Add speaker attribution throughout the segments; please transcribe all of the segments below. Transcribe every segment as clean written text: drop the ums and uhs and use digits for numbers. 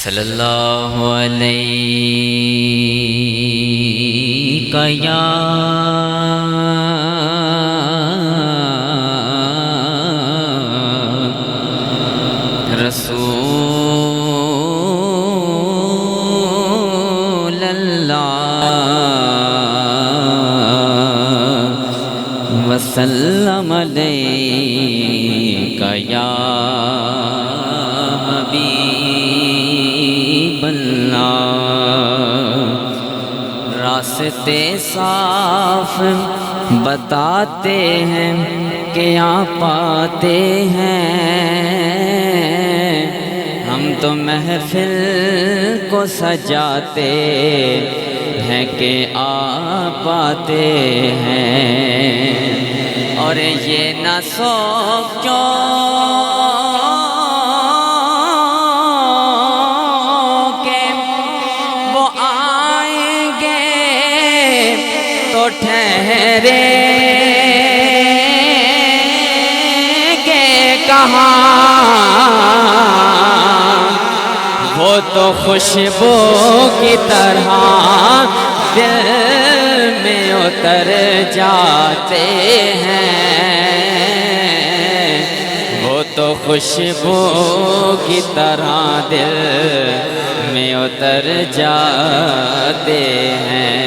Speaker 1: صلی اللہ علیہ یا رسول اللہ وسلم علیک یا حبیب اللہ۔ راستے صاف بتاتے ہیں کہ آ پاتے ہیں، ہم تو محفل کو سجاتے ہیں کہ آ پاتے ہیں، اور یہ نہ سو کیوں کہ وہ آئیں گے تو ٹھہرے گے کہاں، وہ تو خوشبو کی طرح دل میں اتر جاتے ہیں، وہ تو خوشبو کی طرح دل میں اتر جاتے ہیں۔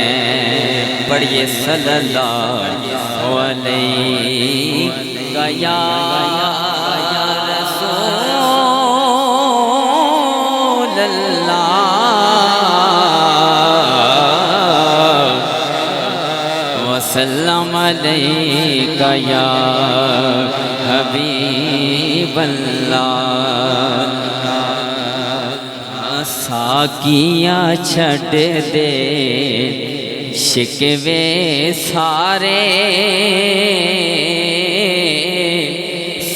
Speaker 1: پڑھیے صلی اللہ علیہ یا رسول اللہ وسلم علیک یا حبیب اللہ۔ ساقیاں چھٹ دے شکوے سارے،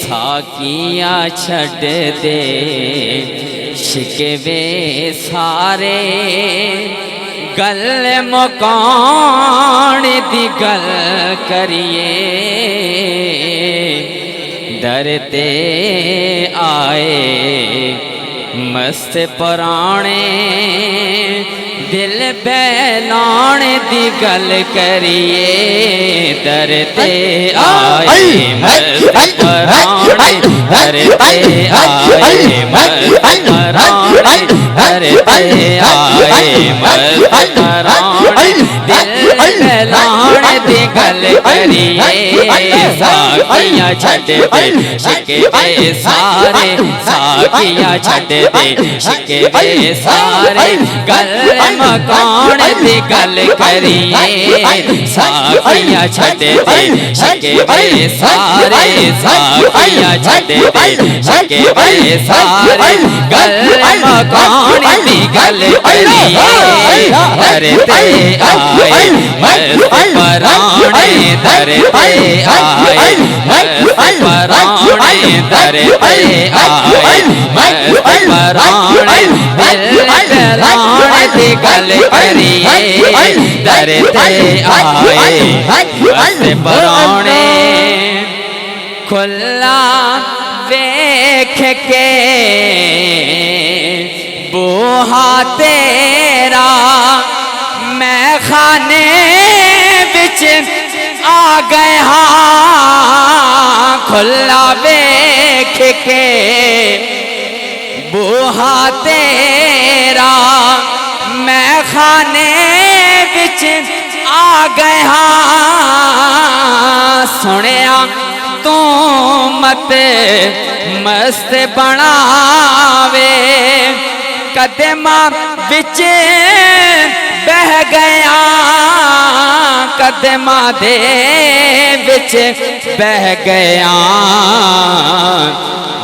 Speaker 1: ساقیاں چھٹ دے شکوے سارے، گل مکان دی گل کریے، در تے آئے مست پرانے، دل بہلان دی گل کریے، در تے آئے مست پرانے، در تے آئے مست پرانے، در تے آئے مست پرانے، دل بہلان دی گل کریے، ساقیاں چھٹ دے شکوے سارے، ساقیاں چھٹ دے شکوے سارے، گل مکان دی گل کریے، ساقیاں چھٹ دے شکوے سارے، ساقیاں چھٹ دے شکوے سارے، گل مکان دی گل کریے، در تے آئے مست پرانے، در تے آئے مست پرانے، در تے آئے مست پرانے، دل بہلان دی گل کریے، در تے آئے مست پرانے، کھلا ویکھ کے بوہا تیرا میں خانے وچ آ گیا ہاں، کھلا ویکھ کے بوہا تیرا میں خانے وچ آ گیا، سنیا تو مت مست بناوے، قدماں وچ بہ گیا، قدماں دے وچ بہ گیا،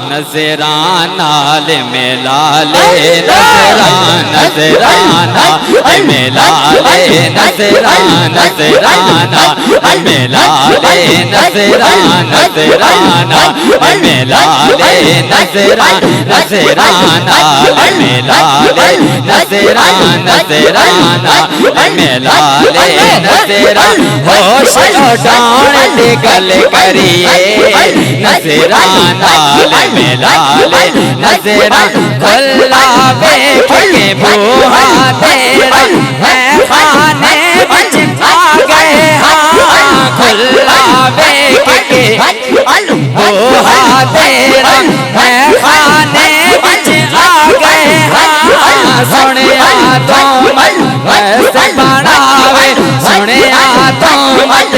Speaker 1: نظراں نال ملا لے، نظراں نظراں ملا لے، نظراں نظراں ملا لے، نظراں نظراں ملا لے، نظراں نظراں ملا لے، نظراں نظراں ملا لے، نظراں ہوش اٹھان دی گل کریے، نظراں نال ملا لے، نظراں کھلا ویکھ بوہا تیرا ہے خانے وچ آ گئے ہاں کھلا ویکھ کے بوہا تیرا ہے خانے وچ آ گئے ہاں سنیا تو مست بناوے سنیا تو مست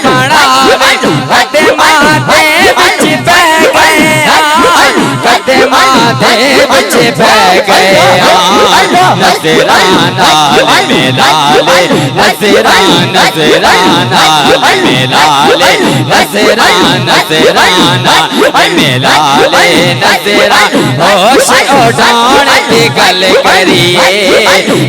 Speaker 1: بناوے قدماں دے وچ بہ گئے ہاں قدماں دے وچ بہ گئے ہاں نظرانہ ملا لے نظرانہ ملا لے نظرانہ ملا لے نظرانہ ہوش اٹھان کی گل کریے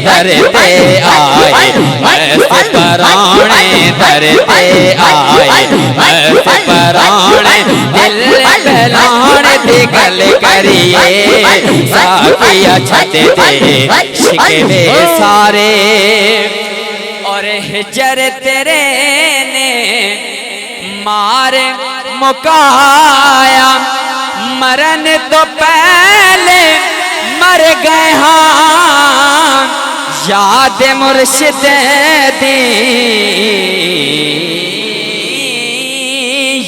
Speaker 1: درتے آئے مست پرانے درتے آئے مست پرانے دل بہلان کی گل کریے ساقیہ چھٹ دے شکوے سارے اور ہجر تیرے نے مار مکایا مرن تو پہلے مر گئے ہاں یاد مرشد دی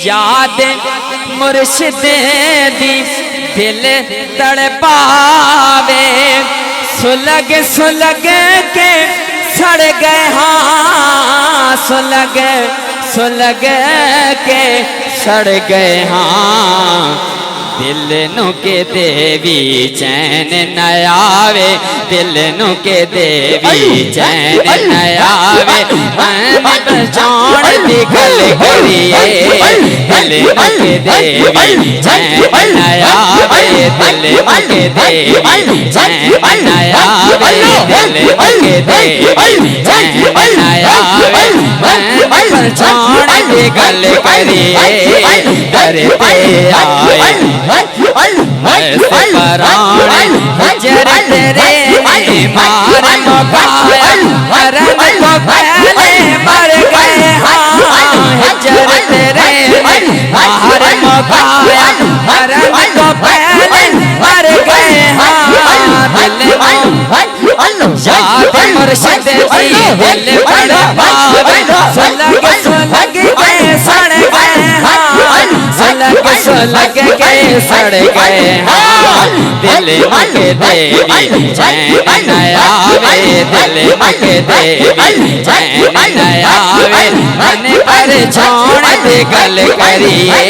Speaker 1: یاد مرشد دی دل تڑپاوے سلگ سلگ کے سڑ گئے ہاں سلگ سلگ کے سڑ گئے ہاں دل نو کے دیوی چین نہ آوے دل نو کے دیوی چین نہ آوے من بچان دی گل کریے دل نو کے دیوی چین نہ آوے دل نو کے دیوی چین نہ آوے دل نو کے دیوی چین نہ آوے من بچان دی گل کریے درتے آئے مست پرانے ہجر تیرے نے مار مکایا مرن کو پہلے مر گئے ہاں ہجر تیرے نے مار مکایا مرن کو پہلے مر گئے ہاں دل یاد مرشد دی دل تڑپاوے سلگ سلگ کے سڑ گئے ہاں سلگ سلگ کے سڑ گئے ہاں دل کے دیوی چین نہ آوے دل کے دیوی چین نہ آوے من پر چھوڑ دے گل کریے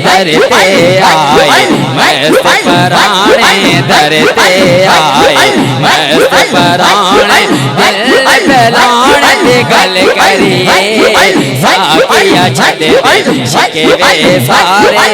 Speaker 1: درتے آئے مست پرانے درتے آئے مست پرانے دل بہلان دے گل کریے ساقیہ چھٹ دے شکوے سارے